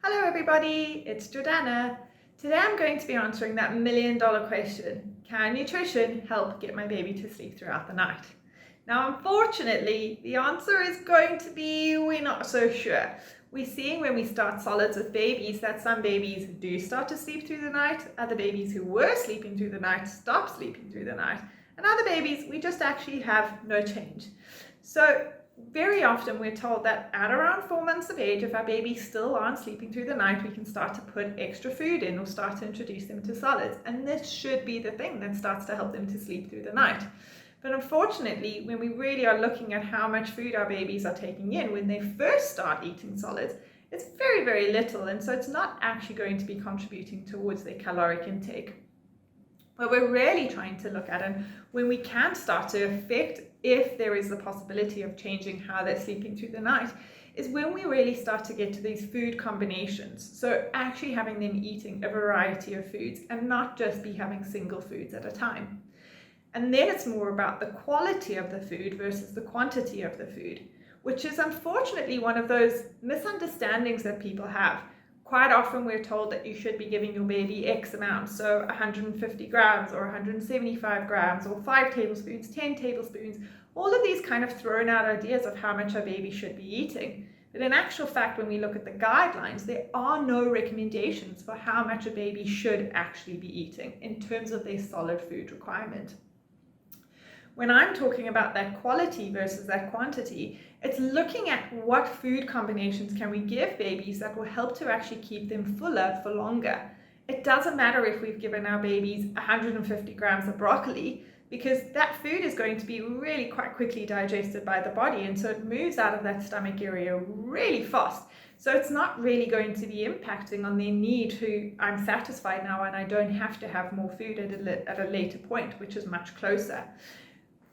Hello everybody, it's Jordana. Today I'm going to be answering that million-dollar question: can nutrition help get my baby to sleep throughout the night? Now unfortunately, the answer is going to be we're not so sure. We're seeing when we start solids with babies that some babies do start to sleep through the night, other babies who were sleeping through the night stop sleeping through the night, and other babies we just actually have no change. So very often we're told that at around 4 months of age, if our babies still aren't sleeping through the night, we can start to put extra food in or start to introduce them to solids. And this should be the thing that starts to help them to sleep through the night. But unfortunately, when we really are looking at how much food our babies are taking in when they first start eating solids, it's very, very little. And so it's not actually going to be contributing towards their caloric intake. What we're really trying to look at, and when we can start to affect if there is the possibility of changing how they're sleeping through the night, is when we really start to get to these food combinations. So actually having them eating a variety of foods and not just be having single foods at a time. And then it's more about the quality of the food versus the quantity of the food, which is unfortunately one of those misunderstandings that people have. Quite often we're told that you should be giving your baby X amount, so 150 grams or 175 grams or 5 tablespoons, 10 tablespoons, all of these kind of thrown out ideas of how much our baby should be eating. But in actual fact, when we look at the guidelines, there are no recommendations for how much a baby should actually be eating in terms of their solid food requirement. When I'm talking about that quality versus that quantity, it's looking at what food combinations can we give babies that will help to actually keep them fuller for longer. It doesn't matter if we've given our babies 150 grams of broccoli, because that food is going to be really quite quickly digested by the body, and so it moves out of that stomach area really fast. So it's not really going to be impacting on their need to, I'm satisfied now and I don't have to have more food at a later point, which is much closer.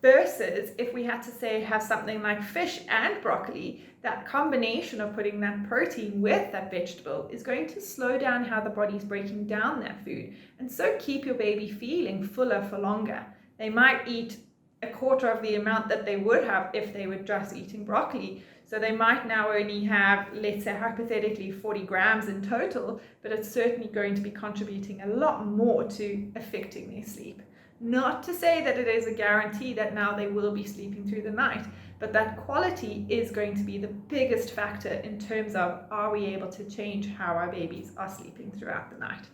Versus if we had to say have something like fish and broccoli, that combination of putting that protein with that vegetable is going to slow down how the body's breaking down that food, and so keep your baby feeling fuller for longer. They might eat a quarter of the amount that they would have if they were just eating broccoli. So they might now only have, let's say hypothetically, 40 grams in total, but it's certainly going to be contributing a lot more to affecting their sleep. Not to say that it is a guarantee that now they will be sleeping through the night, but that quality is going to be the biggest factor in terms of, are we able to change how our babies are sleeping throughout the night?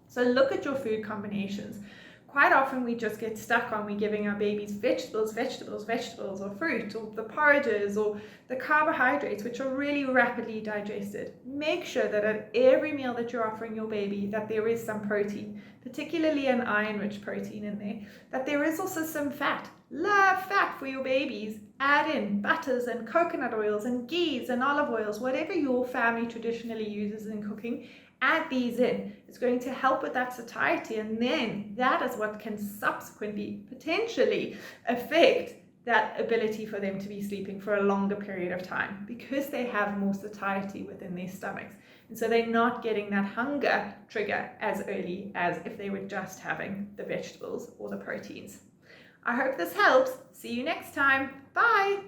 So look at your food combinations. Quite often we just get stuck on we giving our babies vegetables, or fruit, or the porridges, or the carbohydrates, which are really rapidly digested. Make sure that at every meal that you're offering your baby, that there is some protein, particularly an iron-rich protein in there, that there is also some fat. Love fat for your babies. Add in butters and coconut oils and ghees and olive oils, whatever your family traditionally uses in cooking. Add these in. It's going to help with that satiety, and then that is what can subsequently potentially affect that ability for them to be sleeping for a longer period of time, because they have more satiety within their stomachs, and so they're not getting that hunger trigger as early as if they were just having the vegetables or the proteins. I hope this helps. See you next time. Bye.